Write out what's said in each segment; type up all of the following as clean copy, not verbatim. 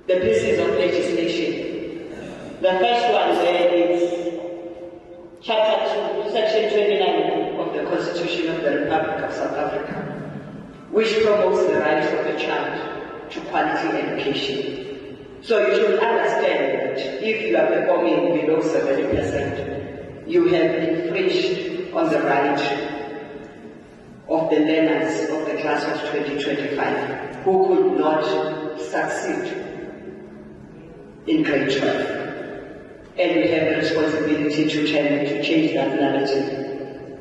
the pieces of legislation. The first one there is Chapter 2, Section 29 of the Constitution of the Republic of South Africa, which promotes the rights of the child to quality education. So you should understand that if you are performing below 70%, you have infringed on the right of the learners of the class of 2025 who could not succeed in grade 12. And we have a responsibility to change that narrative.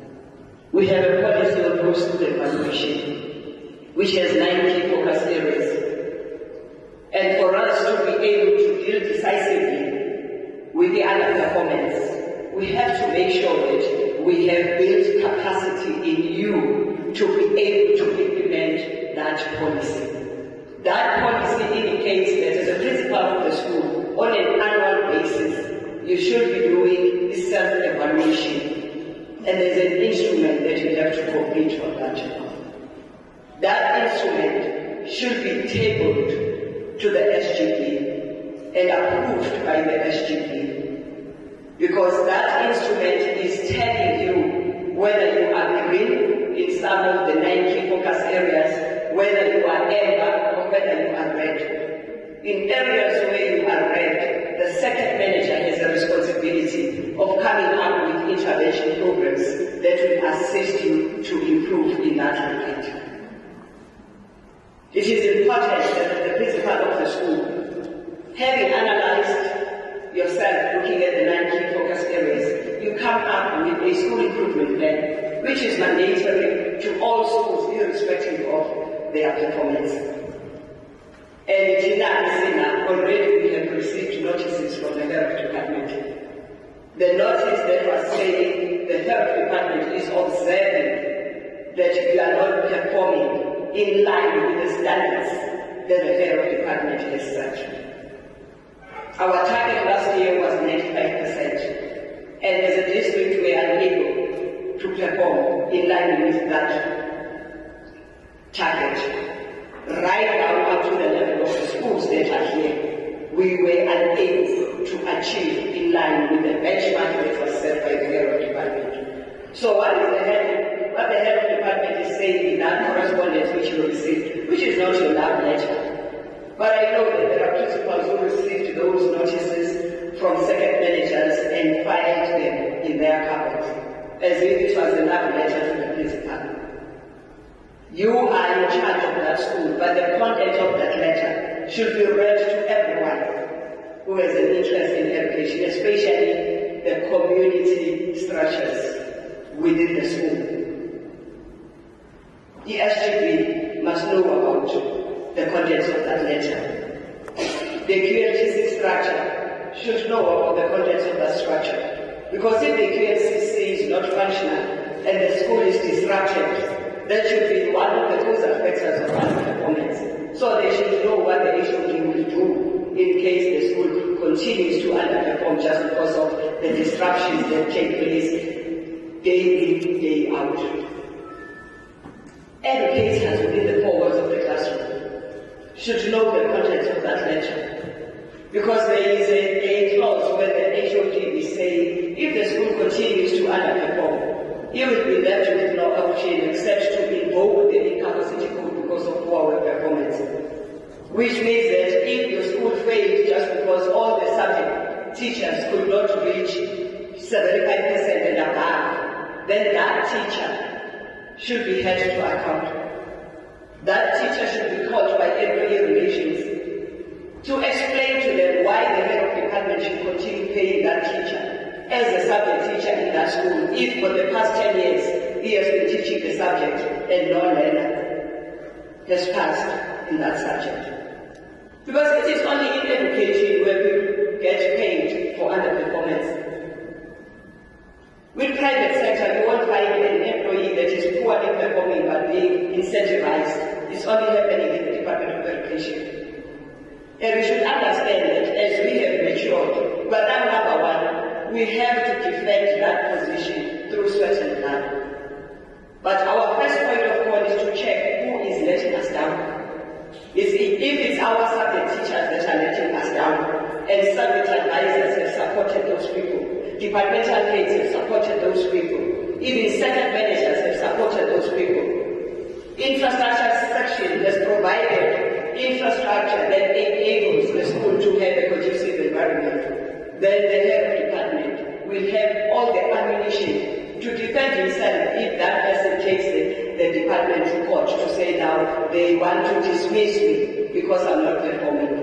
We have a policy of post-student evaluation, which has 9 key focus areas. And for us to be able to deal decisively with the underperformance, we have to make sure that we have built capacity in you to be able to implement that policy. That policy indicates that as a principal of the school, on an annual basis, you should be doing this self-evaluation. And there's an instrument that you have to complete for that. That instrument should be tabled to the SGB and approved by the SGB. Because that instrument is telling you whether you are green in some of the 9 key focus areas, whether you are amber or whether you are red. In areas where you are red, the second manager has a responsibility of coming up with intervention programs that will assist you to improve in that regard. It is important that the principal of the school, having analyzed yourself looking at the 9 key focus areas, you come up with a school improvement plan, which is mandatory to all schools irrespective of their performance. And in that already we have received notices from the health department. The notice that was saying the health department is observing that you are not performing in line with the standards that the health department has set. Our target last year was 95%, and as a district we are unable to perform in line with that target. Right now, up to the level of the schools that are here, we were unable to achieve in line with the benchmark that was set by the health department. So what the health department is saying in that correspondence which you received, which is not your love letter. But I know that there are principals who received those notices from second managers and filed them in their cupboards, as if it was a love letter to the principal. You are in charge of that school, but the content of that letter should be read to everyone who has an interest in education, especially the community structures within the school. The SGB must know about the contents of that letter. The QLTC structure should know about the contents of that structure. Because if the QLTC is not functional and the school is disrupted, that should be one of the causal factors of underperformance. So they should know what the HOD will do in case the school continues to underperform just because of the disruptions that take place day in, day out. Educators within the four walls of the classroom should know the contents of that letter. Because there is a clause where the HOD is saying if the school continues to underperform, you will be left with no option except to invoke the incapacity code because of poor performance. Which means that if your school failed just because all the subject teachers could not reach 75% and above, then that teacher should be held to account. That teacher should be called by employee relations to explain to them why the head of department should continue paying that teacher as a subject teacher in that school, if for the past 10 years he has been teaching the subject and no learner has passed in that subject. Because it is only in education where people get paid for underperformance. With private sector, you won't find an employee that is poorly performing but being incentivized. It's only happening in the Department of Education. And we should understand that as we have matured, but now number one, we have to defend that position through sweat and blood. But our first point of call is to check who is letting us down. If it's our subject teachers that are letting and service advisors have supported those people. Departmental heads have supported those people. Even second managers have supported those people. Infrastructure section has provided infrastructure that enables the school to have a conducive environment. Then the head of department will have all the ammunition to defend himself if that person takes the department to court to say now they want to dismiss me because I'm not performing.